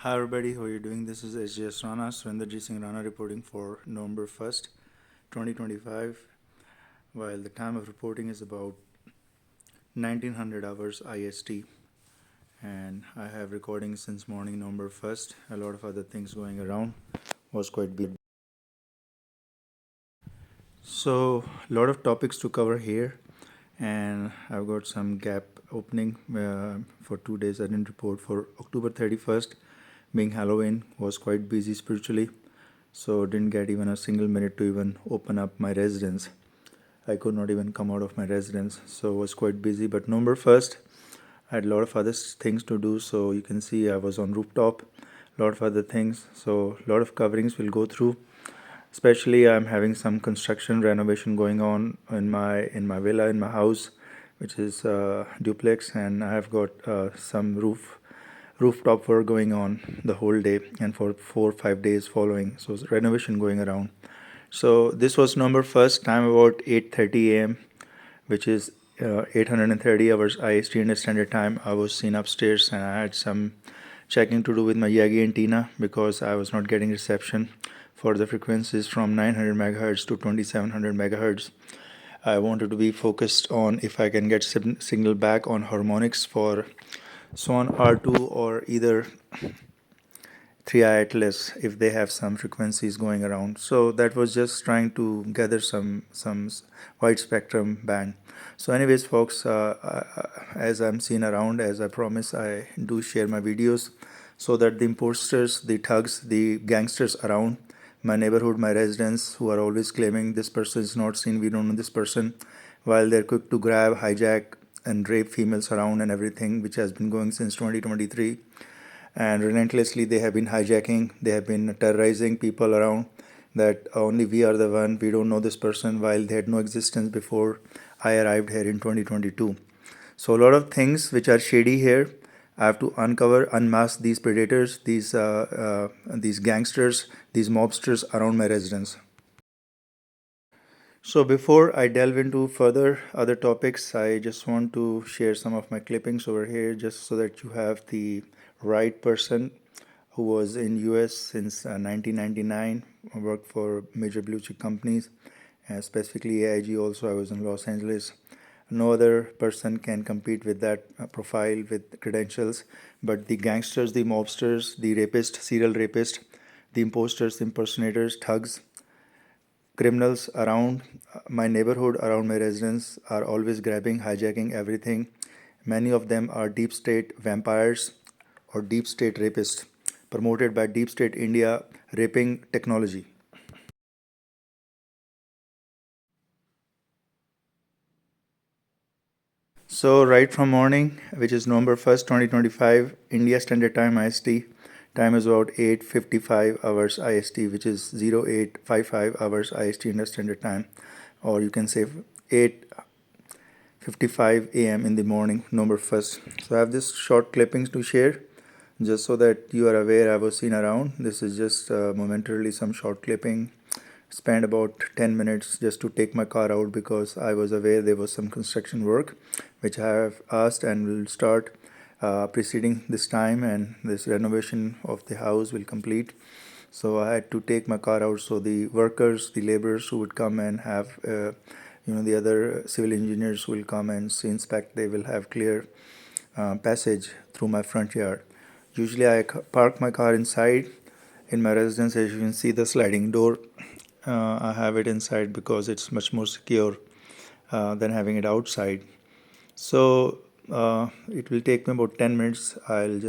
Hi everybody, how are you doing? This is Sjsrana, Surinderjit Singh Rana reporting for November 1st, 2025. While the time of reporting is about 1900 hours IST, and I have recordings since morning November 1st. A lot of other things going around, was quite busy. So, a lot of topics to cover here, and I've got some gap opening for 2 days. I didn't report for October 31st, being Halloween, was quite busy spiritually, so didn't get even a single minute to even open up my residence. I could not even come out of my residence, so was quite busy. But November 1st, I had a lot of other things to do, so you can see I was on rooftop, a lot of other things, so a lot of coverings will go through. Especially I'm having some construction renovation going on in my villa, in my house, which is duplex, and I have got some rooftop work going on the whole day and for 4 or 5 days following. So it's renovation going around. So this was November 1st, time about 8:30 a.m., which is 830 hours IST Indian Standard Time. I was seen upstairs and I had some checking to do with my Yagi antenna because I was not getting reception for the frequencies from 900 megahertz to 2700 megahertz. I wanted to be focused on if I can get signal back on harmonics for Swan R2 or either 3i Atlas if they have some frequencies going around. So that was just trying to gather some wide spectrum band. So anyways folks, as I'm seen around, as I promise, I do share my videos so that the imposters, the thugs, the gangsters around my neighborhood, my residents, who are always claiming this person is not seen, we don't know this person, while they're quick to grab, hijack and rape females around and everything, which has been going since 2023. And relentlessly they have been hijacking, they have been terrorizing people around that only we are the one, we don't know this person, while they had no existence before I arrived here in 2022. So a lot of things which are shady here. I have to uncover, unmask these predators, these gangsters, these mobsters around my residence. So before I delve into further other topics, I just want to share some of my clippings over here just so that you have the right person who was in US since 1999, worked for major blue chip companies, specifically AIG. Also, I was in Los Angeles. No other person can compete with that profile with credentials, but the gangsters, the mobsters, the rapists, serial rapists, the imposters, impersonators, thugs, criminals around my neighborhood, around my residence, are always grabbing, hijacking everything. Many of them are deep state vampires or deep state rapists, promoted by deep state India raping technology. So right from morning, which is November 1st, 2025, India Standard Time IST, time is about 8:55 hours IST, which is 0855 hours IST India Standard Time, or you can say 8:55 a.m. in the morning, November 1st. So I have this short clippings to share, just so that you are aware I was seen around. This is just momentarily some short clipping. Spent about 10 minutes just to take my car out because I was aware there was some construction work, which I have asked and will start preceding this time, and this renovation of the house will complete. So I had to take my car out so the workers, the laborers who would come and have the other civil engineers will come and inspect, they will have clear passage through my front yard. Usually I park my car inside in my residence. As you can see, the sliding door, I have it inside because it's much more secure than having it outside. So it will take me about 10 minutes. I'll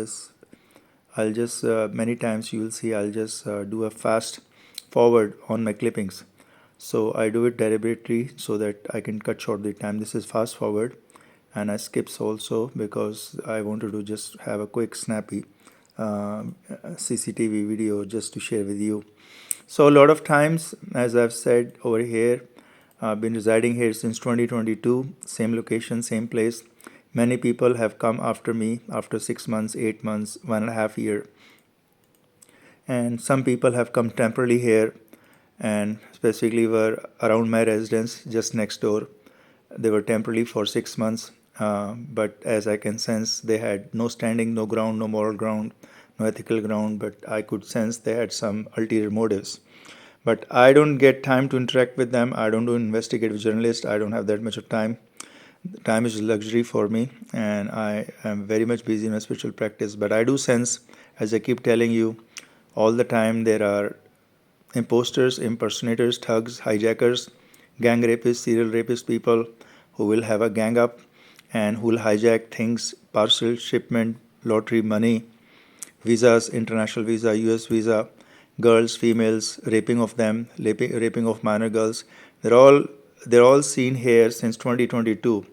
just many times you will see I'll just do a fast forward on my clippings. So I do it deliberately so that I can cut short the time. This is fast forward, and I skips also because I wanted to just have a quick snappy CCTV video just to share with you. So a lot of times, as I've said over here, I've been residing here since 2022, same location, same place. Many people have come after me after 6 months, 8 months, 1.5 year. And some people have come temporarily here and specifically were around my residence just next door. They were temporarily for 6 months, but as I can sense, they had no standing, no ground, no moral ground, no ethical ground, but I could sense they had some ulterior motives. But I don't get time to interact with them. I don't do investigative journalist. I don't have that much of time. Time is a luxury for me, and I am very much busy in my spiritual practice. But I do sense, as I keep telling you, all the time there are imposters, impersonators, thugs, hijackers, gang rapists, serial rapist people who will have a gang up and who will hijack things, parcel, shipment, lottery, money, visas, international visa, US visa, girls, females, raping of them, raping of minor girls. They're all they're all seen here since 2022.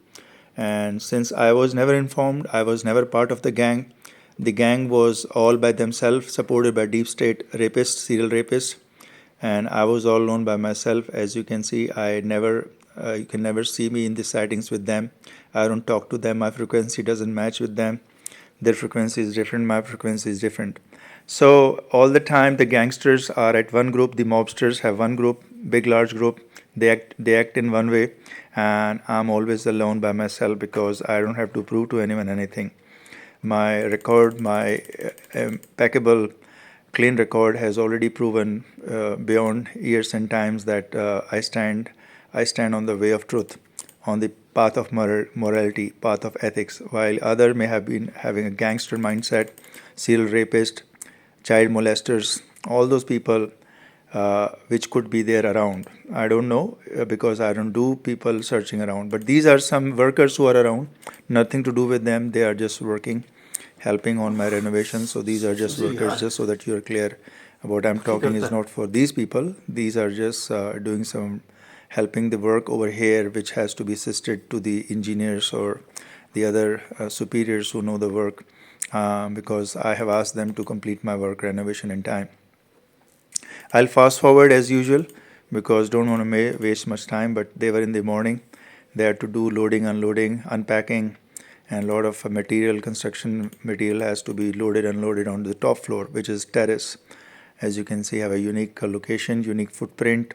And since I was never informed, I was never part of the gang. The gang was all by themselves, supported by deep state rapists, serial rapists, and I was all alone by myself. As you can see, you can never see me in the sightings with them. I don't talk to them. My frequency doesn't match with them. Their frequency is different. My frequency is different. So all the time, the gangsters are at one group. The mobsters have one group, big large group. They act in one way, and I'm always alone by myself because I don't have to prove to anyone anything. My record, my impeccable clean record has already proven beyond years and times that I stand on the way of truth, on the path of morality, path of ethics, while other may have been having a gangster mindset, serial rapist, child molesters, all those people which could be there around. I don't know because I don't do people searching around. But these are some workers who are around, nothing to do with them. They are just working, helping on my renovation. So these are just workers, just so that you are clear. What I'm talking is not for these people. These are just doing some helping the work over here, which has to be assisted to the engineers or the other superiors who know the work, because I have asked them to complete my work renovation in time. I'll fast forward as usual because don't want to waste much time, but they were in the morning. They had to do loading, unloading, unpacking, and a lot of material, construction material has to be loaded and unloaded onto the top floor, which is terrace. As you can see, have a unique location, unique footprint.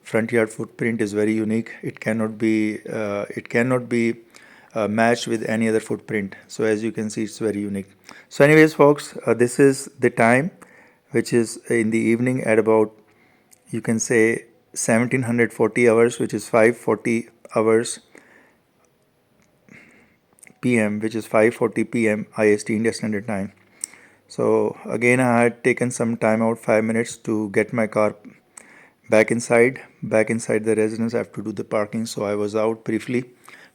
Front yard footprint is very unique. It cannot be matched with any other footprint. So as you can see, it's very unique. So anyways, folks, this is the time, which is in the evening at about, you can say, 1740 hours, which is 540 hours PM, which is 5:40 PM IST, India Standard Time. So again, I had taken some time out, 5 minutes, to get my car back inside the residence. I have to do the parking, so I was out briefly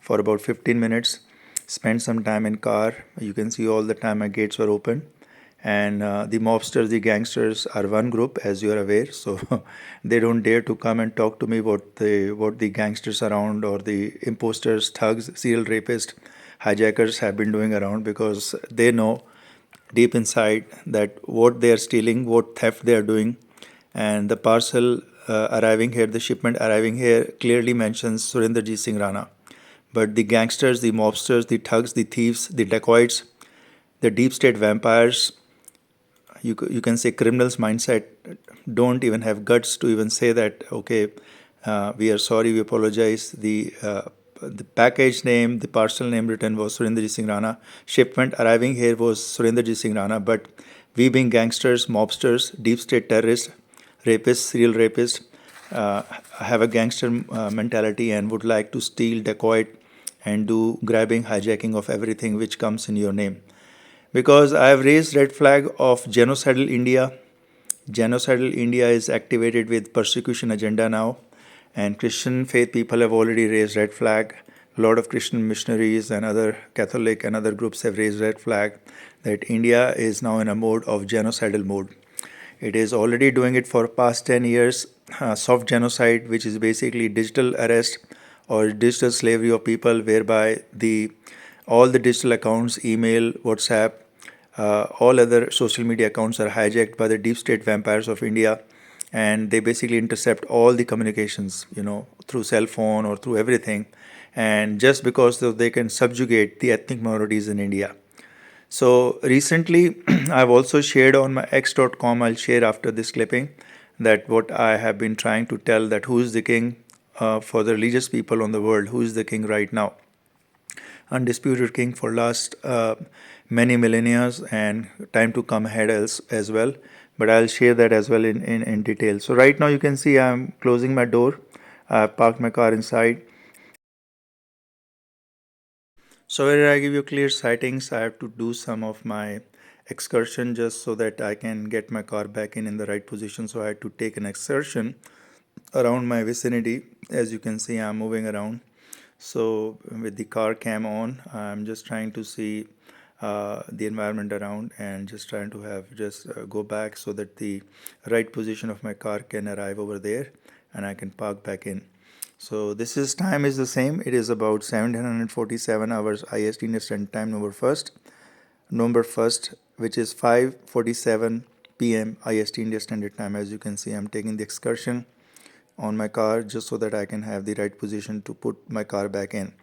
for about 15 minutes, spent some time in car. You can see all the time my gates were open, and the mobsters, the gangsters are one group, as you are aware, so they don't dare to come and talk to me what the gangsters around or the imposters, thugs, serial rapists, hijackers have been doing around, because they know deep inside that what they are stealing, what theft they are doing, and the parcel arriving here, the shipment arriving here clearly mentions Surinderjit Singh Rana. But the gangsters, the mobsters, the thugs, the thieves, the dacoits, the deep state vampires, you can say criminals mindset, don't even have guts to even say that, okay, we are sorry, we apologize. The package name, the parcel name written was Surinderjit Singh Rana. Shipment arriving here was Surinderjit Singh Rana. But we being gangsters, mobsters, deep state terrorists, rapists, serial rapists, have a gangster mentality and would like to steal, dacoit, and do grabbing, hijacking of everything which comes in your name. Because I have raised red flag of genocidal India. Genocidal India is activated with persecution agenda now, and Christian faith people have already raised red flag. A lot of Christian missionaries and other Catholic and other groups have raised red flag that India is now in a mode of genocidal mode. It is already doing it for past 10 years, soft genocide, which is basically digital arrest or digital slavery of people, whereby all the digital accounts, email, WhatsApp, all other social media accounts are hijacked by the deep state vampires of India, and they basically intercept all the communications, through cell phone or through everything, and just because they can subjugate the ethnic minorities in India. So recently, I've also shared on my x.com, I'll share after this clipping, that what I have been trying to tell, that who is the king for the religious people on the world, who is the king right now. undisputed king for last many millennia, and time to come ahead as well. But I'll share that as well in detail. So right now you can see I'm closing my door. I've parked my car inside. So where I give you clear sightings, I have to do some of my excursion just so that I can get my car back in the right position. So I had to take an excursion around my vicinity. As you can see, I'm moving around. So with the car cam on, I'm just trying to see the environment around and just trying to have just go back so that the right position of my car can arrive over there and I can park back in. So this is time is the same. It is about 1747 hours IST Indian Standard Time, November 1st, which is 5:47 p.m. IST Indian Standard Time. As you can see, I'm taking the excursion on my car just so that I can have the right position to put my car back in.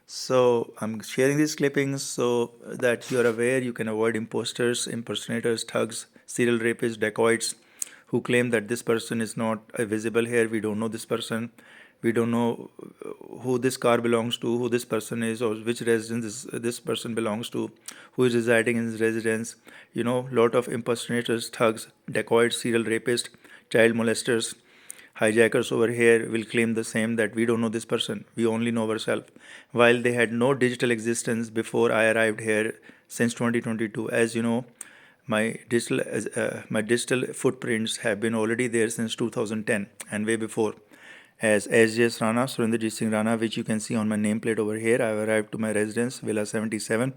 So I'm sharing these clippings so that you're aware you can avoid imposters, impersonators, thugs, serial rapists, dacoits who claim that this person is not visible here. We don't know this person. We don't know who this car belongs to, who this person is, or which residence this person belongs to, who is residing in his residence. Lot of impersonators, thugs, dacoits, serial rapists, child molesters, hijackers over here will claim the same, that we don't know this person, we only know ourselves, while they had no digital existence before I arrived here since 2022. As you know, my digital footprints have been already there since 2010 and way before. As Sjsrana, Surinderjit Singh Rana, which you can see on my nameplate over here. I have arrived to my residence, Villa 77,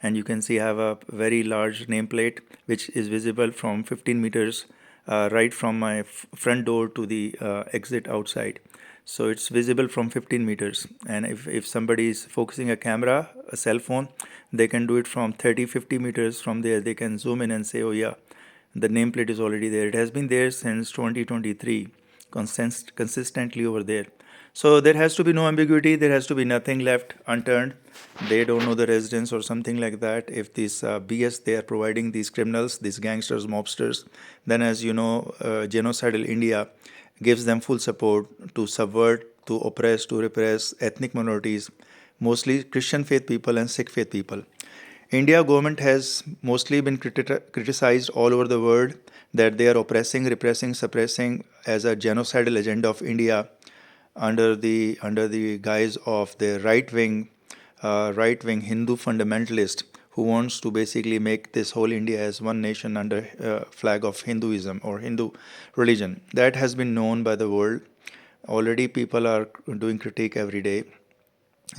and you can see I have a very large nameplate which is visible from 15 meters right from my front door to the exit outside. So it's visible from 15 meters, and if somebody is focusing a camera, a cell phone, they can do it from 30-50 meters from there. They can zoom in and say, oh yeah, the nameplate is already there. It has been there since 2023, consistently over there. So there has to be no ambiguity. There has to be nothing left unturned. They don't know the residence or something like that. If this BS they are providing, these criminals, these gangsters, mobsters, then as you know, genocidal India gives them full support to subvert, to oppress, to repress ethnic minorities, mostly Christian faith people and Sikh faith people. India government has mostly been criticized all over the world that they are oppressing, repressing, suppressing as a genocidal agenda of India under the guise of the right wing Hindu fundamentalist who wants to basically make this whole India as one nation under flag of Hinduism or Hindu religion. That has been known by the world. Already people are doing critique every day,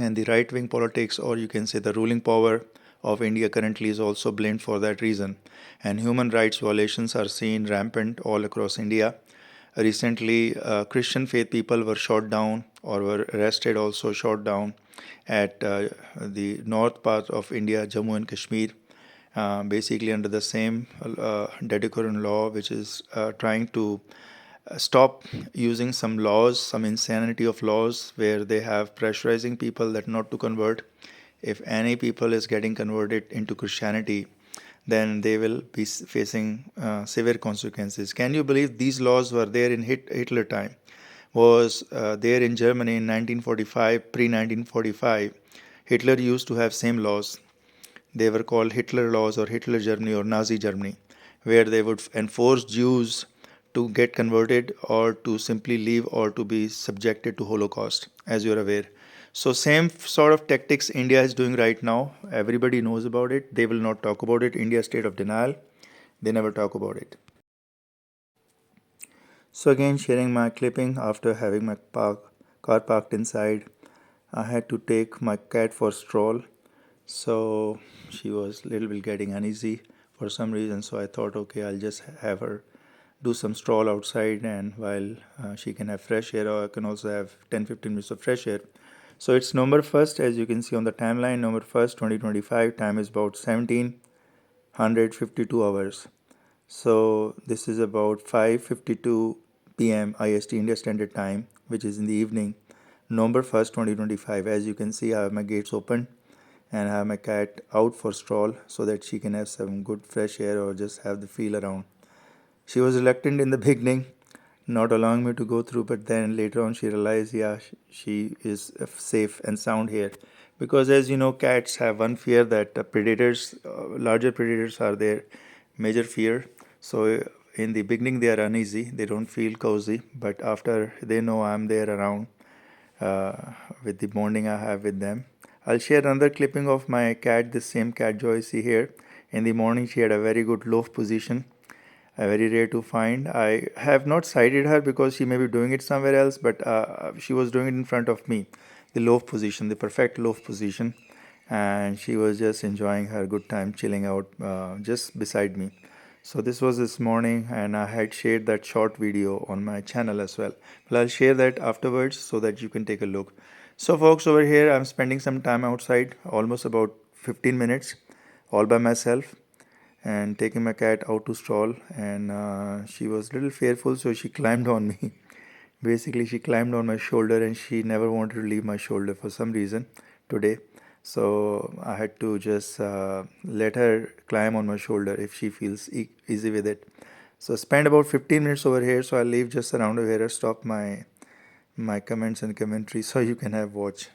and the right wing politics, or you can say the ruling power of India currently, is also blamed for that reason. And human rights violations are seen rampant all across India. Recently, Christian faith people were shot down or were arrested, also shot down at the north part of India, Jammu and Kashmir, basically under the same decorum law, which is trying to stop using some laws, some insanity of laws where they have pressurizing people that not to convert. If any people is getting converted into Christianity, then they will be facing severe consequences. Can you believe these laws were there in Hitler time? Was there in Germany in 1945, pre-1945. Hitler used to have same laws. They were called Hitler laws or Hitler Germany or Nazi Germany, where they would enforce Jews to get converted or to simply leave or to be subjected to Holocaust, as you're aware. So same sort of tactics India is doing right now. Everybody knows about it. They will not talk about it. India state of denial. They never talk about it. So again, sharing my clipping after having my car parked inside. I had to take my cat for a stroll. So she was a little bit getting uneasy for some reason. So I thought, okay, I'll just have her do some stroll outside, and while she can have fresh air, or I can also have 10-15 minutes of fresh air. So it's November 1st, as you can see on the timeline, November 1st, 2025. Time is about 1752 hours. So this is about 5:52 p.m. IST India Standard Time, which is in the evening, November 1st, 2025. As you can see, I have my gates open and I have my cat out for stroll so that she can have some good fresh air or just have the feel around. She was reluctant in the beginning, not allowing me to go through, but then later on she realized, yeah, she is safe and sound here. because as you know, cats have one fear that predators, larger predators are their major fear. So in the beginning they are uneasy, they don't feel cozy, but after they know I'm there around, uh, with the bonding I have with them. I'll share another clipping of my cat, the same cat Joy see here. In the morning she had a very good loaf position, very rare to find. I have not sighted her because she may be doing it somewhere else, but she was doing it in front of me, the loaf position, the perfect loaf position, and she was just enjoying her good time, chilling out just beside me. So this was this morning, and I had shared that short video on my channel as well. Well, I'll share that afterwards so that you can take a look. So folks, over here I'm spending some time outside, almost about 15 minutes, all by myself, and taking my cat out to stroll, and she was a little fearful, so she climbed on me. Basically she climbed on my shoulder, and she never wanted to leave my shoulder for some reason today. So I had to just let her climb on my shoulder if she feels easy with it. So spend about 15 minutes over here, so I'll leave just around over here, stop my comments and commentary so you can have watch.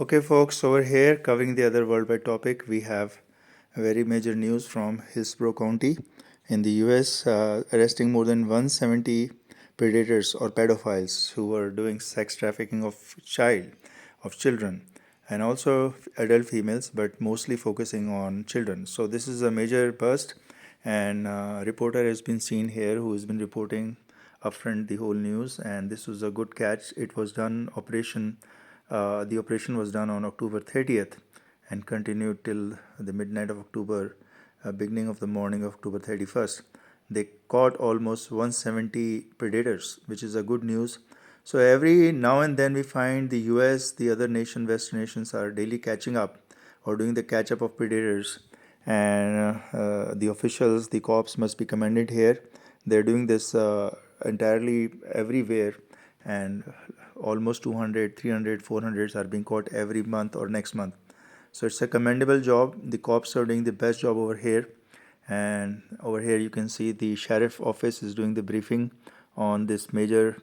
Okay, folks, over here covering the other worldwide topic, we have a very major news from Hillsborough County in the US, arresting more than 170 predators or pedophiles who were doing sex trafficking of children, and also adult females, but mostly focusing on children. So this is a major bust, and a reporter has been seen here who has been reporting upfront the whole news, and this was a good catch. It was done operation. The operation was done on October 30th and continued till the midnight of October, beginning of the morning of October 31st. They caught almost 170 predators, which is a good news. So every now and then we find the US, the other Western nations are daily catching up or doing the catch up of predators. And the officials, the cops must be commended here. They're doing this entirely everywhere, and almost 200, 300, 400s are being caught every month or next month. So it's a commendable job. The cops are doing the best job over here. And over here you can see the sheriff office is doing the briefing on this major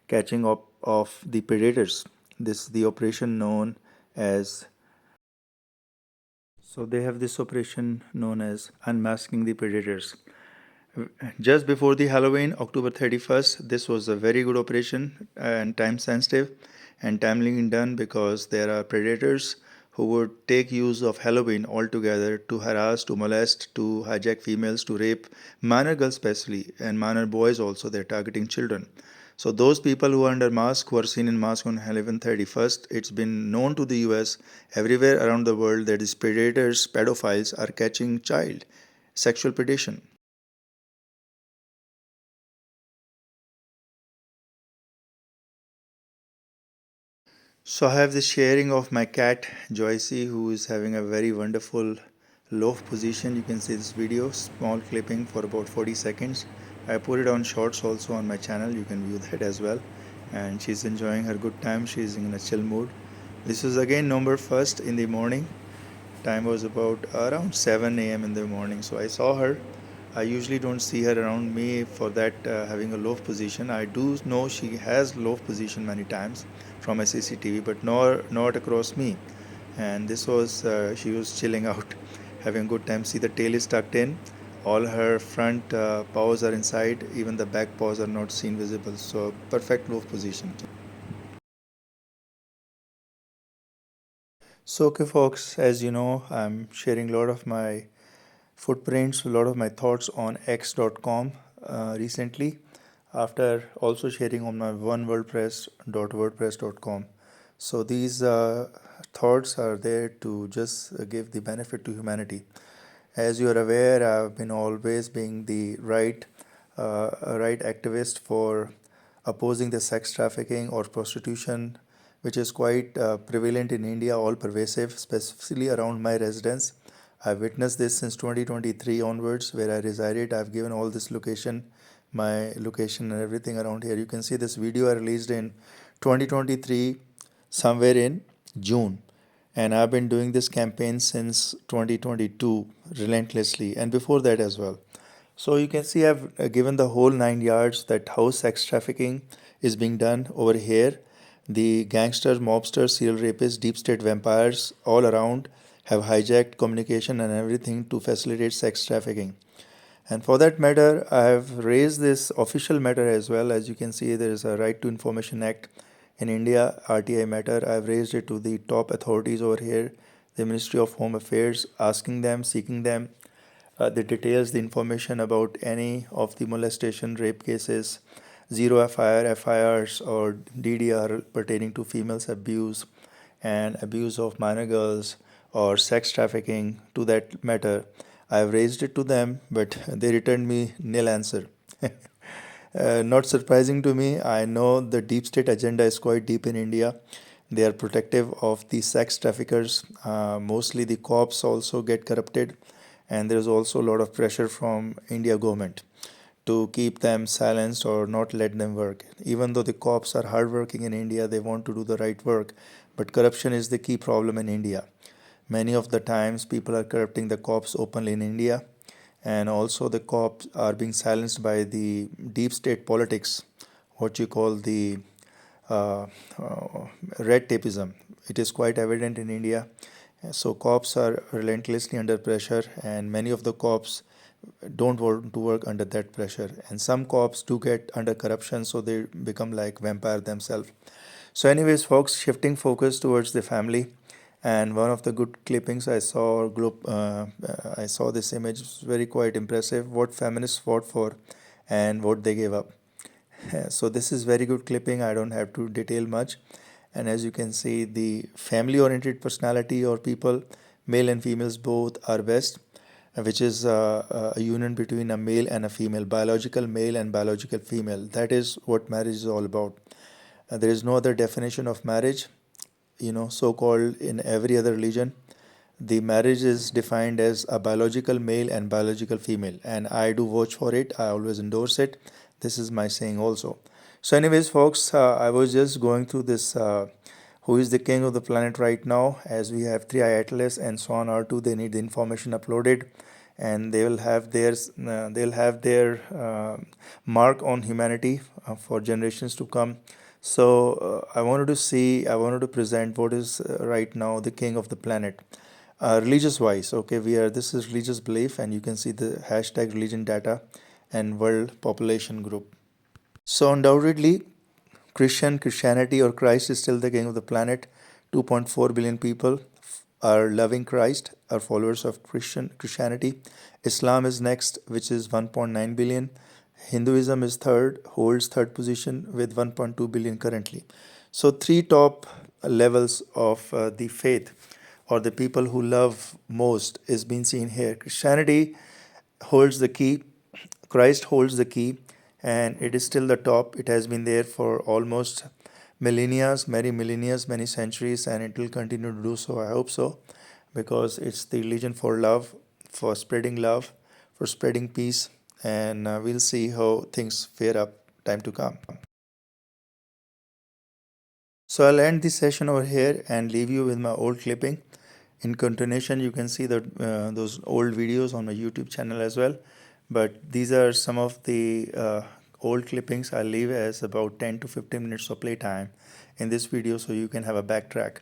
catching up of the predators. This is the operation known as, so they have this operation known as unmasking the predators. Just before the Halloween, October 31st, this was a very good operation and time sensitive and timely done because there are predators who would take use of Halloween altogether to harass, to molest, to hijack females, to rape minor girls especially, and minor boys also. They're targeting children. So those people who are under mask, who are seen in mask on Halloween 31st, it's been known to the US, everywhere around the world, that these predators, pedophiles are catching child sexual predation. So I have the sharing of my cat Joycey, who is having a very wonderful loaf position. You can see this video, small clipping for about 40 seconds. I put it on shorts also on my channel. You can view that as well. And she's enjoying her good time. She's in a chill mood. This is again November 1st in the morning. Time was about around 7 a.m. in the morning. So I saw her. I usually don't see her around me for that having a loaf position. I do know she has loaf position many times from a CCTV, but not across me. And this was she was chilling out, having a good time. See, the tail is tucked in. All her front paws are inside. Even the back paws are not seen visible. So perfect loaf position. So okay, folks, as you know, I'm sharing a lot of my footprints, a lot of my thoughts on x.com recently, after also sharing on my onewordpress.wordpress.com. So these thoughts are there to just give the benefit to humanity. As you are aware, I've been always being the right activist for opposing the sex trafficking or prostitution, which is quite prevalent in India, all pervasive, specifically around my residence. I've witnessed this since 2023 onwards, where I resided. I've given all this location, my location and everything around here. You can see this video I released in 2023, somewhere in June. And I've been doing this campaign since 2022 relentlessly, and before that as well. So you can see I've given the whole 9 yards that how sex trafficking is being done over here. The gangsters, mobsters, serial rapists, deep state vampires all around have hijacked communication and everything to facilitate sex trafficking. And for that matter, I have raised this official matter as well. As you can see, there is a Right to Information Act in India, RTI matter. I have raised it to the top authorities over here, the Ministry of Home Affairs, asking them, seeking them the details, the information about any of the molestation, rape cases, zero FIRs or DDR pertaining to females abuse and abuse of minor girls or sex trafficking to that matter. I have raised it to them, but they returned me nil answer. Not surprising to me. I know the deep state agenda is quite deep in India. They are protective of the sex traffickers. Mostly the cops also get corrupted, and there is also a lot of pressure from India government to keep them silenced or not let them work. Even though the cops are hardworking in India, they want to do the right work, but corruption is the key problem in India. Many of the times, people are corrupting the cops openly in India, and also the cops are being silenced by the deep state politics, what you call the uh, red tapeism. It is quite evident in India. So cops are relentlessly under pressure, and many of the cops don't want to work under that pressure. And some cops do get under corruption, so they become like vampire themselves. So, anyways, folks, shifting focus towards the family, and one of the good clippings I saw, I saw this image, it's very quite impressive. What feminists fought for, and what they gave up. So this is very good clipping. I don't have to detail much. And as you can see, the family-oriented personality or people, male and females both are best, which is a union between a male and a female, biological male and biological female. That is what marriage is all about. There is no other definition of marriage, so-called in every other religion. The marriage is defined as a biological male and biological female, and I do watch for it. I always endorse it. This is my saying also. So, anyways, folks, I was just going through this. Who is the king of the planet right now? As we have three Atlas and so on R2, they need the information uploaded, and they'll have their mark on humanity for generations to come. So I wanted to present what is right now the king of the planet. Religious wise, okay, this is religious belief, and you can see the hashtag religion data and world population group. So undoubtedly, Christianity or Christ is still the king of the planet. 2.4 billion people are loving Christ, are followers of Christianity. Islam is next, which is 1.9 billion. Hinduism is third, holds third position with 1.2 billion currently. So three top levels of the faith or the people who love most is being seen here. Christianity holds the key, Christ holds the key, and it is still the top. It has been there for almost millennia, many centuries, and it will continue to do so. I hope so, because it's the religion for love, for spreading peace, and we'll see how things fare up time to come. So I'll end this session over here and leave you with my old clipping. In continuation, you can see those old videos on my YouTube channel as well. But these are some of the old clippings I'll leave as about 10 to 15 minutes of playtime in this video, so you can have a backtrack,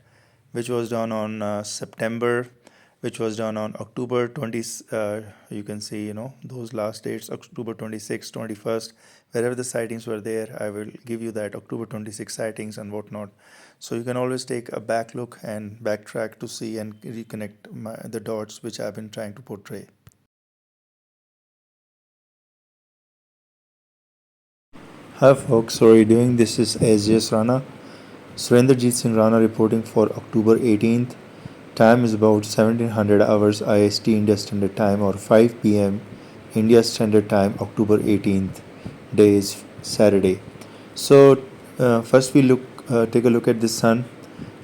which was done on September, which was done on October 20. You can see, those last dates, October 26th, 21st, wherever the sightings were there, I will give you that October 26 sightings and whatnot. So you can always take a back look and backtrack to see and reconnect the dots which I've been trying to portray. Hi folks, how are you doing? This is Sjsrana, Surinderjit Singh Rana reporting for October 18th. Time is about 1700 hours IST India Standard Time, or 5 p.m. India Standard Time, October 18th. Day is Saturday. So first we take a look at the sun,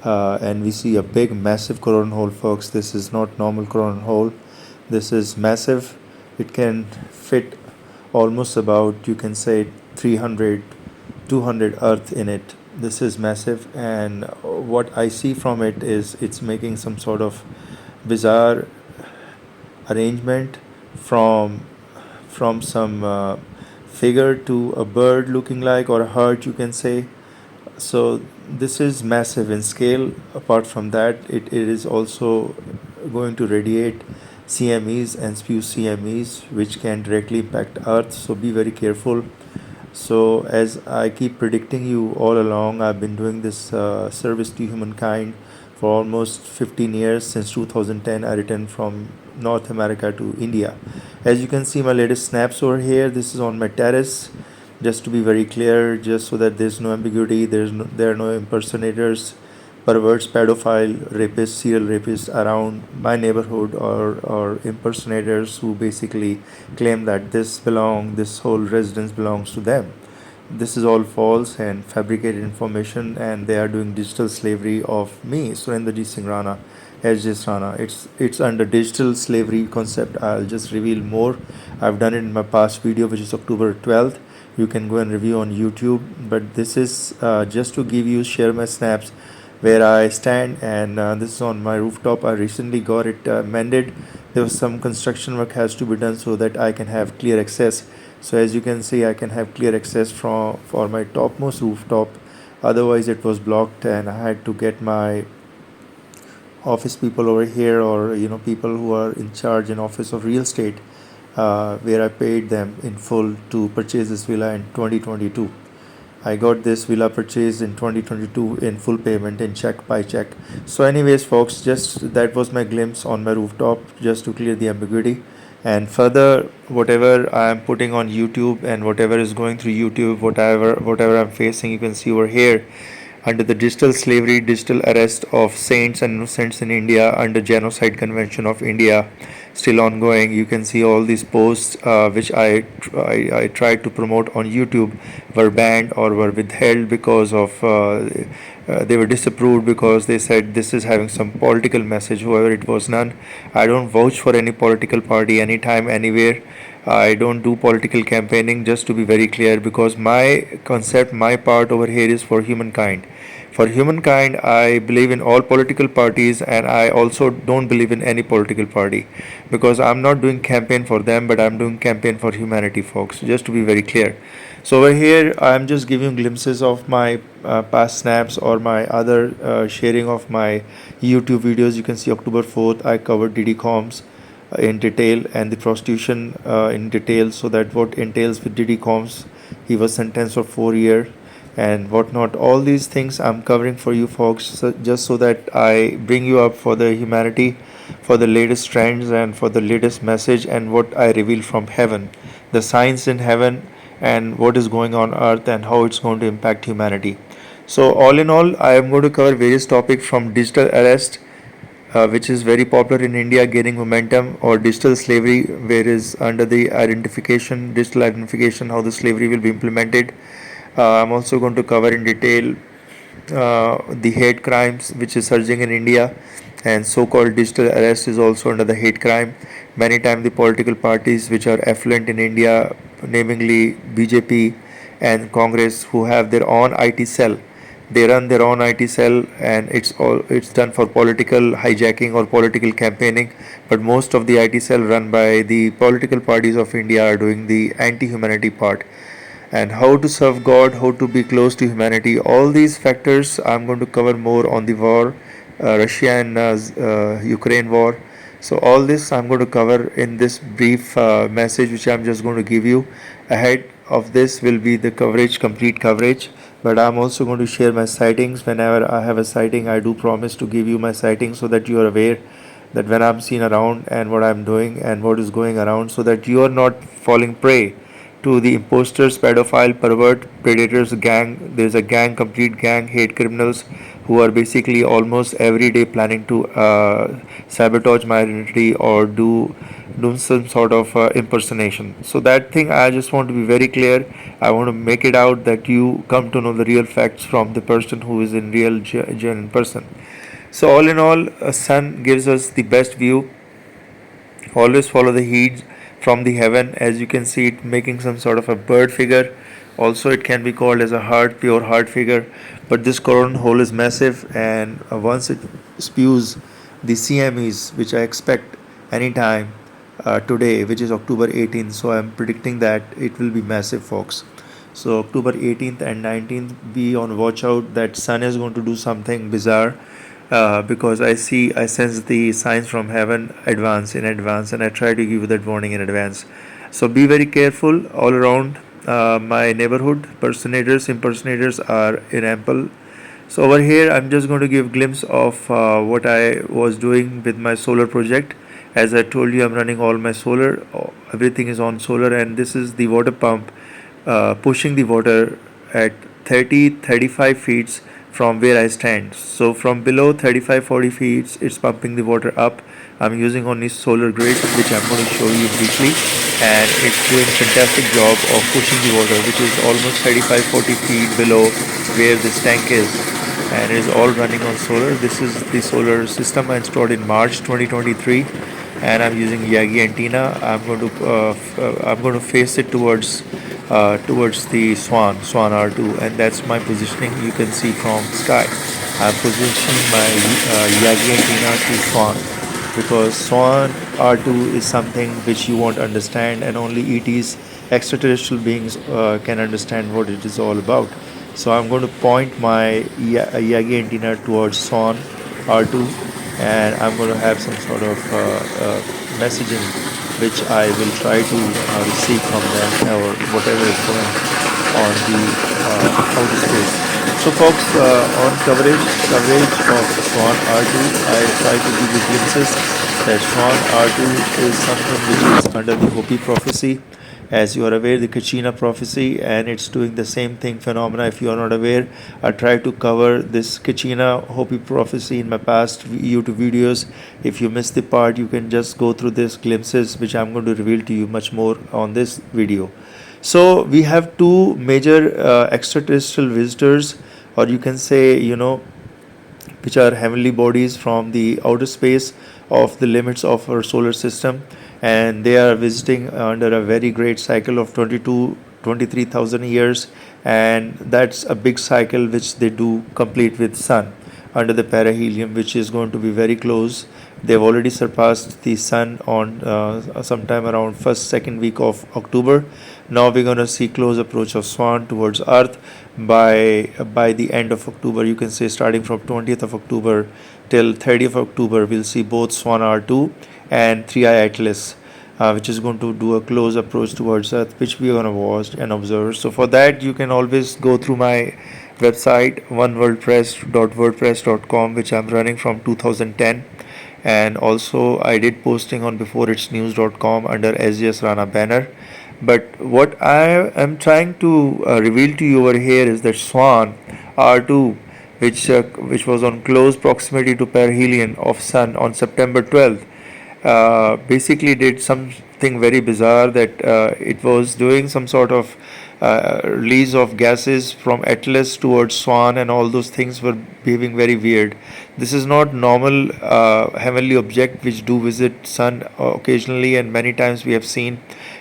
and we see a big massive coronal hole, folks. This is not normal coronal hole. This is massive. It can fit almost about, you can say, 300 200 earth in it. This is massive, and what I see from it is it's making some sort of bizarre arrangement from some figure to a bird looking like, or a heart, you can say. So this is massive in scale. Apart from that, it is also going to radiate CMEs and spew CMEs, which can directly impact earth, so be very careful. So as I keep predicting you all along, I've been doing this service to humankind for almost 15 years. Since 2010, I returned from North America to India. As you can see my latest snaps over here, this is on my terrace. Just to be very clear, just so that there's no ambiguity, there are no impersonators, perverts, pedophile, rapists, serial rapists around my neighborhood, or impersonators who basically claim that this whole residence belongs to them. This is all false and fabricated information, and they are doing digital slavery of me, Surinderjit Singh Rana, as Sjsrana. It's under digital slavery concept. I'll just reveal more. I've done it in my past video, which is October 12th. You can go and review on YouTube. But this is just to share my snaps where I stand, and this is on my rooftop. I recently got it mended. There was some construction work has to be done so that I can have clear access. So as you can see, I can have clear access for my topmost rooftop. Otherwise it was blocked, and I had to get my office people over here, or people who are in charge in office of real estate, where I paid them in full to purchase this villa in 2022. I got this villa purchased in 2022 in full payment, in check by check. So, anyways, folks, just that was my glimpse on my rooftop, just to clear the ambiguity. And further, whatever I am putting on YouTube and whatever is going through YouTube, whatever I'm facing, you can see over here under the digital slavery, digital arrest of saints and innocents in India under Genocide Convention of India, still ongoing. You can see all these posts which I tried to promote on YouTube were banned or were withheld because of they were disapproved because they said this is having some political message. However, it was none. I don't vouch for any political party anytime, anywhere. I don't do political campaigning, just to be very clear, because my concept, my part over here is for humankind. For humankind, I believe in all political parties, and I also don't believe in any political party, because I'm not doing campaign for them, but I'm doing campaign for humanity, folks, just to be very clear. So over here, I'm just giving glimpses of my past snaps or my other sharing of my YouTube videos. You can see October 4th, I covered DD in detail, and the prostitution in detail, so that what entails with Diddy Combs. He was sentenced for 4 years and whatnot. All these things I'm covering for you folks, so just so that I bring you up for the humanity, for the latest trends, and for the latest message, and what I reveal from heaven, the signs in heaven, and what is going on earth, and how it's going to impact humanity. So all in all, I am going to cover various topics from digital arrest, which is very popular in India, gaining momentum, or digital slavery, where is under the digital identification, how the slavery will be implemented. I'm also going to cover in detail the hate crimes which is surging in India, and so-called digital arrest is also under the hate crime. Many times the political parties which are affluent in India, namely BJP and Congress, who have their own IT cell, they run their own IT cell, and it's done for political hijacking or political campaigning. But most of the IT cell run by the political parties of India are doing the anti-humanity part. And how to serve God, how to be close to humanity, all these factors I'm going to cover more on the war, Russia and Ukraine war. So all this I'm going to cover in this brief message which I'm just going to give you. Ahead of this will be the coverage, complete coverage, but I'm also going to share my sightings. Whenever I have a sighting, I do promise to give you my sightings, so that you are aware that when I'm seen around and what I'm doing and what is going around, so that you are not falling prey to the imposters, pedophile, pervert, predators, gang. There's a gang, complete gang, hate criminals who are basically almost every day planning to sabotage my identity or do some sort of impersonation. So that thing I just want to be very clear. I want to make it out that you come to know the real facts from the person who is in real genuine person. So all in all, a sun gives us the best view. Always follow the heat from the heaven. As you can see, it making some sort of a bird figure. Also, it can be called as a heart, pure heart figure. But this coronal hole is massive, and once it spews the CMEs, which I expect anytime today, which is October 18th. So I'm predicting that it will be massive, folks. So October 18th and 19th, be on watch out that sun is going to do something bizarre, because I sense the signs from heaven in advance, and I try to give you that warning in advance. So be very careful all around. My neighborhood, impersonators are in ample. So over here, I'm just going to give a glimpse of what I was doing with my solar project. As I told you, I'm running all my solar. Everything is on solar, and this is the water pump pushing the water at 35 feet from where I stand. So from below 35-40 feet, it's pumping the water up. I'm using only solar grid, which I'm going to show you briefly, and it's doing fantastic job of pushing the water, which is almost 35-40 feet below where this tank is, and it is all running on solar. This is the solar system I installed in March 2023, and I'm using Yagi antenna. I'm going to face it towards the Swan R2, and that's my positioning. You can see from sky. I'm positioning my Yagi antenna to Swan, because Swan R2 is something which you won't understand, and only ETs, extraterrestrial beings, can understand what it is all about. So I'm going to point my Yagi antenna towards Swan R2, and I'm going to have some sort of messaging which I will try to receive from them or whatever is going on the outer space. So folks, on coverage of Swan R2, I try to give you glimpses that Swan R2 is something which is under the Hopi prophecy. As you are aware, the Kachina prophecy, and it's doing the same thing phenomena. If you are not aware, I try to cover this Kachina Hopi prophecy in my past YouTube videos. If you missed the part, you can just go through these glimpses, which I'm going to reveal to you much more on this video. So we have two major extraterrestrial visitors, or you can say, which are heavenly bodies from the outer space of the limits of our solar system, and they are visiting under a very great cycle of 23,000 years, and that's a big cycle which they do complete with sun under the perihelion, which is going to be very close. They've already surpassed the sun on sometime around first second week of October. Now we're going to see close approach of Swan towards Earth by the end of October. You can say starting from 20th of October till 30th of October, we'll see both Swan R2 and 3i Atlas, which is going to do a close approach towards Earth, which we are going to watch and observe. So for that, you can always go through my website oneworldpress.wordpress.com, which I'm running from 2010, and also I did posting on beforeitsnews.com under Sjsrana banner. But what I am trying to reveal to you over here is that Swan R2, which was on close proximity to perihelion of Sun on September 12th, basically did something very bizarre, that it was doing some sort of release of gases from Atlas towards Swan, and all those things were behaving very weird. This is not normal heavenly object which do visit Sun occasionally, and many times we have seen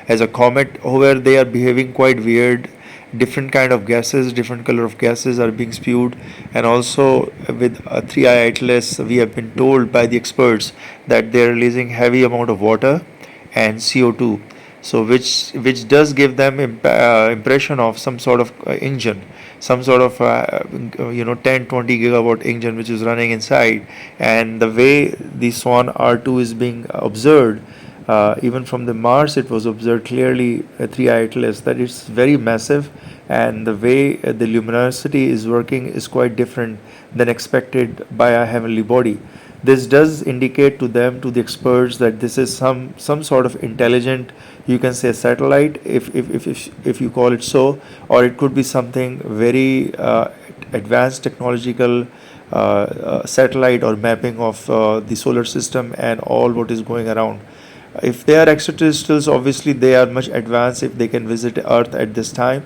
as a comet. However, they are behaving quite weird. Different kind of gases, different color of gases are being spewed, and also with 3i Atlas, we have been told by the experts that they are releasing heavy amount of water and CO2. So which does give them impression of some sort of engine, some sort of 10-20 gigawatt engine which is running inside. And the way the Swan R2 is being observed, even from the Mars it was observed clearly, 3i Atlas, that it's very massive, and the way the luminosity is working is quite different than expected by a heavenly body. This does indicate to them, to the experts, that this is some sort of intelligent, you can say, satellite, if you call it so, or it could be something very advanced technological satellite or mapping of the solar system and all what is going around. If they are extraterrestrials, obviously they are much advanced. If they can visit Earth at this time,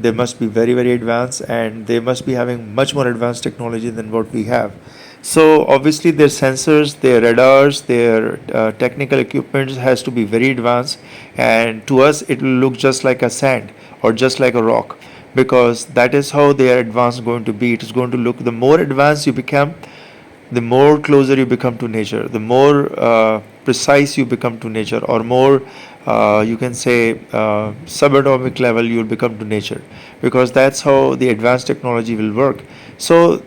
they must be very, very advanced, and they must be having much more advanced technology than what we have. So obviously their sensors, their radars, their technical equipment has to be very advanced, and to us it will look just like a sand or just like a rock, because that is how their advanced going to be. It is going to look, the more advanced you become, the more closer you become to nature, the more precise you become to nature, or more you can say subatomic level you will become to nature, because that's how the advanced technology will work. So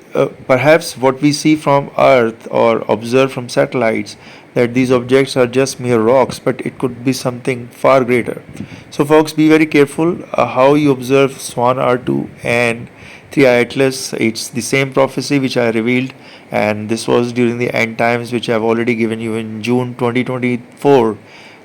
perhaps what we see from Earth or observe from satellites, that these objects are just mere rocks, but it could be something far greater. So folks, be very careful how you observe Swan R2 and 3i Atlas. It's the same prophecy which I revealed, and this was during the end times, which I've already given you in June 2024,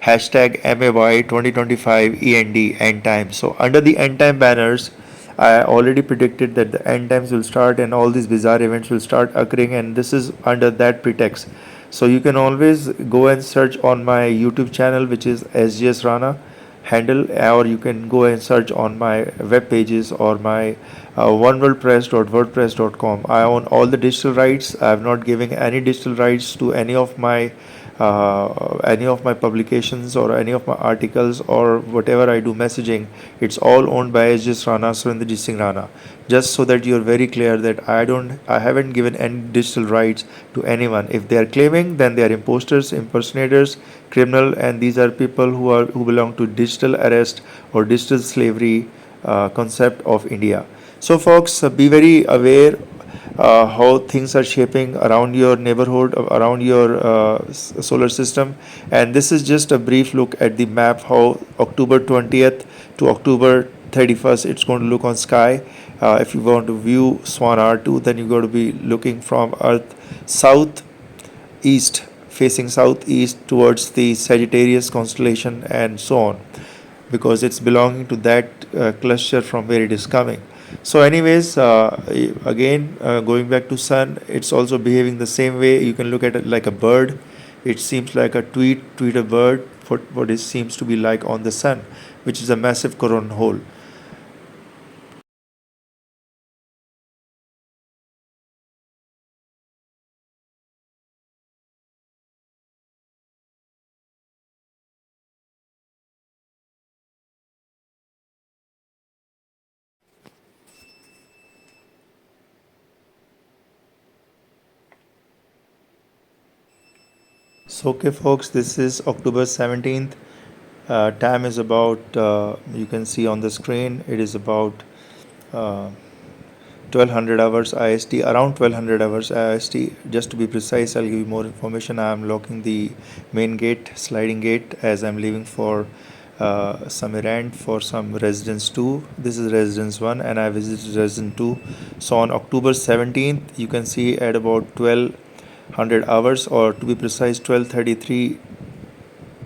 hashtag MAY 2025 end times. So under the end time banners, I already predicted that the end times will start and all these bizarre events will start occurring, and this is under that pretext. So you can always go and search on my YouTube channel, which is Sjsrana handle, or you can go and search on my web pages or my oneworldpress.wordpress.com. I own all the digital rights. I have not given any digital rights to any of my publications or any of my articles or whatever I do messaging. It's all owned by Sjsrana, Surinderjit Singh Rana. Just so that you're very clear that I haven't given any digital rights to anyone. If they are claiming, then they are imposters, impersonators, criminal, and these are people who belong to digital arrest or digital slavery concept of India. So folks, be very aware how things are shaping around your neighborhood, around your solar system. And this is just a brief look at the map, how October 20th to October 31st it's going to look on sky. If you want to view Swan R2, then you got to be looking from Earth south east, facing southeast towards the Sagittarius constellation and so on, because it's belonging to that cluster from where it is coming. So anyways, again, going back to sun, it's also behaving the same way. You can look at it like a bird. It seems like a tweet a bird, what it seems to be like on the sun, which is a massive coronal hole. So okay folks, this is October 17th. Time is about, you can see on the screen, it is about 1200 hours IST, around 1200 hours IST. Just to be precise, I'll give you more information. I'm locking the main gate, sliding gate, as I'm leaving for some errand for some residence 2. This is residence 1 and I visited residence 2. So on October 17th, you can see at about 1200 hours, or to be precise 1233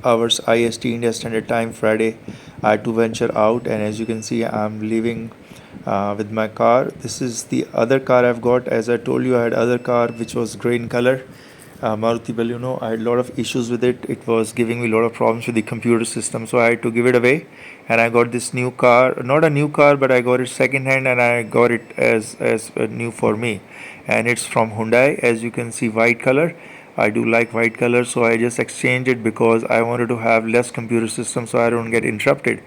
hours IST, India Standard Time, Friday, I had to venture out, and as you can see, I'm leaving with my car. This is the other car I've got. As I told you, I had other car which was grey in color, Maruti Baleno. I had a lot of issues with it. It was giving me a lot of problems with the computer system, so I had to give it away. And I got this new car, not a new car, but I got it second hand, and I got it as new for me. And it's from Hyundai, as you can see, white color. I do like white color, so I just exchanged it because I wanted to have less computer system so I don't get interrupted.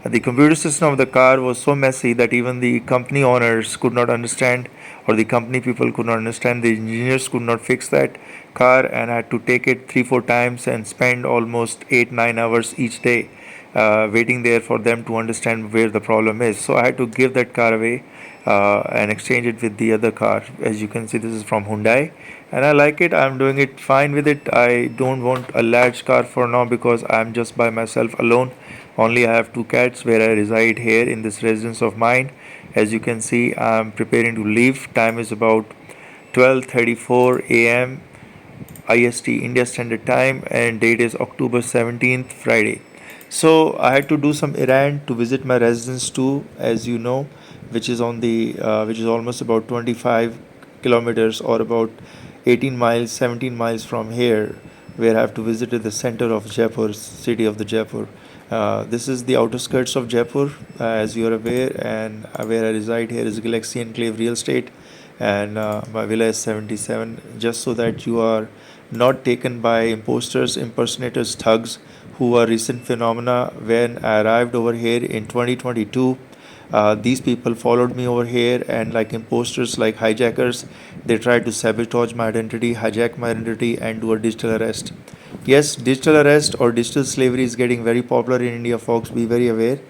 The computer system of the car was so messy that even the company owners could not understand, or the company people could not understand. The engineers could not fix that car, and I had to take it 3 4 times and spend almost 8 9 hours each day waiting there for them to understand where the problem is. So I had to give that car away and exchange it with the other car. As you can see, this is from Hyundai, and I like it. I'm doing it fine with it. I don't want a large car for now because I'm just by myself alone. Only I have two cats where I reside here in this residence of mine. As you can see, I'm preparing to leave. Time is about 12:34 a.m. IST, India Standard Time, and date is October 17th, Friday. So I had to do some errand to visit my residence too, as you know, which is on the which is almost about 25 kilometers, or about 18 miles, 17 miles from here, where I have to visit the center of Jaipur, city of the Jaipur. This is the outer skirts of Jaipur, as you are aware, and where I reside here is Galaxy Enclave Real Estate, and my villa is 77. Just so that you are not taken by imposters, impersonators, thugs, who are recent phenomena. When I arrived over here in 2022, these people followed me over here, and like imposters, like hijackers, they tried to sabotage my identity, hijack my identity, and do a digital arrest. Yes, digital arrest or digital slavery is getting very popular in India, folks. Be very aware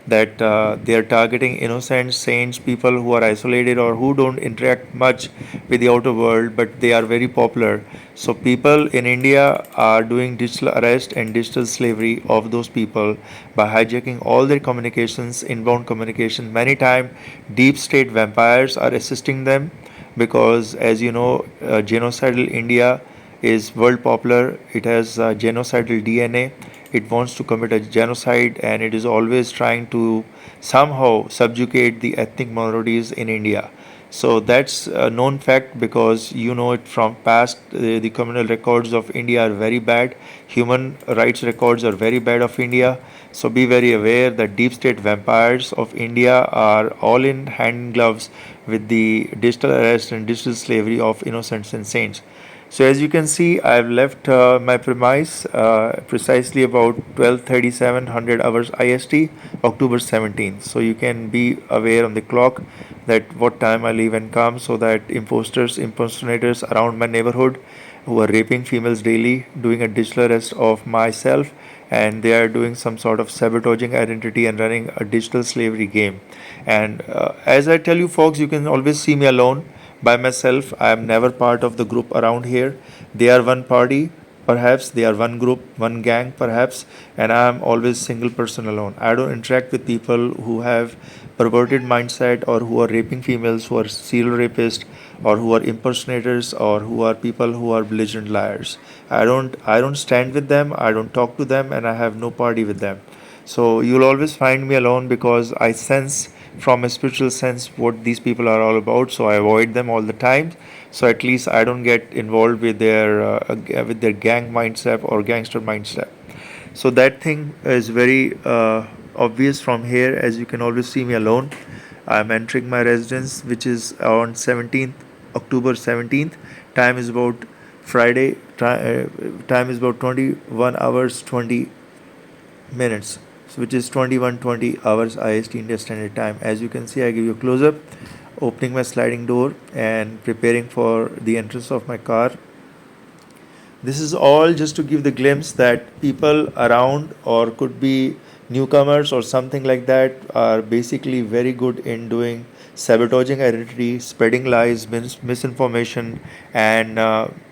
that they are targeting innocent saints, people who are isolated or who don't interact much with the outer world, but they are very popular. So people in India are doing digital arrest and digital slavery of those people by hijacking all their communications, inbound communication. Many times deep state vampires are assisting them, because as you know, genocidal India is world popular. It has genocidal DNA. It wants to commit a genocide, and it is always trying to somehow subjugate the ethnic minorities in India. So that's a known fact, because you know it from past. The communal records of India are very bad. Human rights records are very bad of India. So be very aware that deep state vampires of India are all in hand in gloves with the digital arrest and digital slavery of innocents and saints. So as you can see, I've left my premise precisely about 12:37 hours IST, October 17th. So you can be aware on the clock that what time I leave and come, so that imposters, impersonators around my neighborhood who are raping females daily, doing a digital arrest of myself, and they are doing some sort of sabotaging identity and running a digital slavery game. And as I tell you, folks, you can always see me alone, by myself. I am never part of the group around here. They are one party, perhaps they are one group, one gang, perhaps, and I am always single person alone. I don't interact with people who have perverted mindset or who are raping females, who are serial rapists, or who are impersonators, or who are people who are belligerent liars. I don't stand with them. I don't talk to them, and I have no party with them. So you'll always find me alone because I sense from a spiritual sense what these people are all about. So I avoid them all the time. So at least I don't get involved with their gang mindset or gangster mindset. So that thing is very obvious from here, as you can always see me alone. I'm entering my residence, which is on 17th, October 17th. Time is about Friday. Time is about 21 hours 20 minutes, so which is 21:20 hours IST India Standard Time. As you can see, I give you a close up, opening my sliding door and preparing for the entrance of my car. This is all just to give the glimpse that people around, or could be newcomers or something like that, are basically very good in doing sabotaging identity, spreading lies, misinformation, and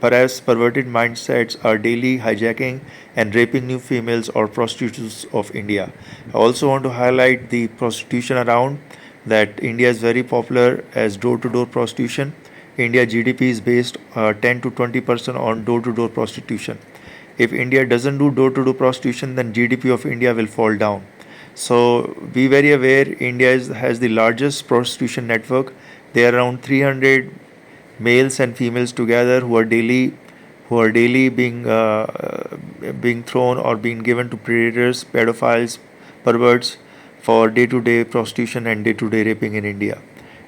perhaps perverted mindsets are daily hijacking and raping new females or prostitutes of India. I also want to highlight the prostitution around, that India is very popular as door-to-door prostitution. India GDP is based 10 to 20% on door-to-door prostitution. If India doesn't do door-to-door prostitution, then GDP of India will fall down. So be very aware. India has the largest prostitution network. There are around 300 males and females together who are daily being thrown or being given to predators, pedophiles, perverts for day-to-day prostitution and day-to-day raping in India.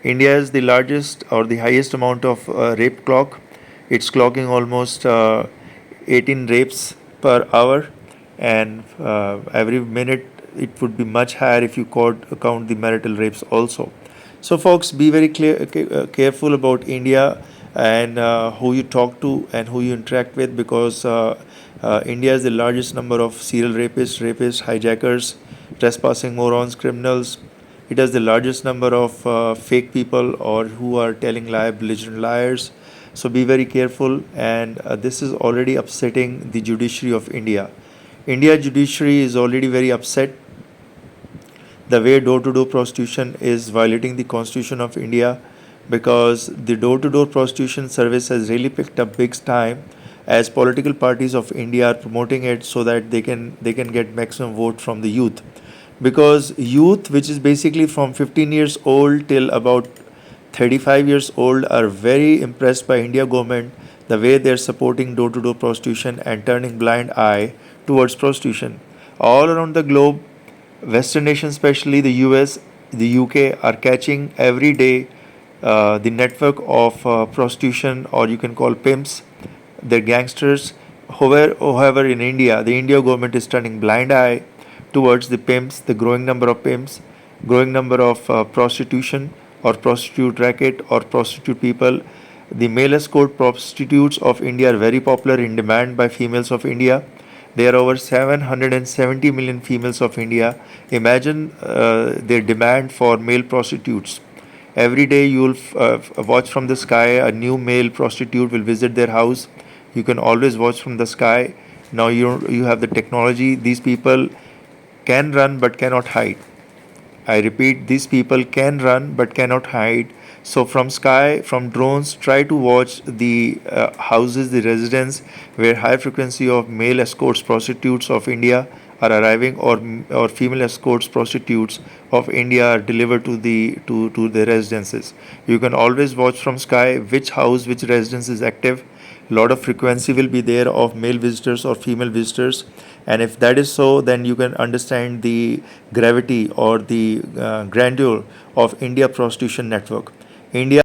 India is the largest or the highest amount of rape clock. It's clocking almost 18 rapes per hour, and every minute it would be much higher if you count the marital rapes also. So, folks, be very careful about India and who you talk to and who you interact with, because India is the largest number of serial rapists, hijackers, trespassing morons, criminals. It has the largest number of fake people or who are telling belligerent liars. So be very careful, and this is already upsetting the judiciary of India. India judiciary is already very upset. The way door-to-door prostitution is violating the Constitution of India, because the door-to-door prostitution service has really picked up big time, as political parties of India are promoting it so that they can get maximum vote from the youth, because youth, which is basically from 15 years old till about 35 years old, are very impressed by India government, the way they're supporting door-to-door prostitution and turning blind eye towards prostitution. All around the globe, Western nations, especially the US, the UK, are catching every day the network of prostitution, or you can call pimps, they're gangsters. However, in India, the India government is turning blind eye towards the pimps, the growing number of pimps, growing number of prostitution or prostitute racket or prostitute people. The male escort prostitutes of India are very popular, in demand by females of India. There are over 770 million females of India. Imagine their demand for male prostitutes. Every day you'll watch from the sky, a new male prostitute will visit their house. You can always watch from the sky. Now you have the technology. These people can run but cannot hide. I repeat, these people can run but cannot hide. So from sky, from drones, try to watch the houses, the residents where high frequency of male escorts prostitutes of India are arriving, or female escorts prostitutes of India are delivered to the residences. You can always watch from sky which house, which residence is active. Lot of frequency will be there of male visitors or female visitors, and if that is so, then you can understand the gravity or the grandeur of India prostitution network. India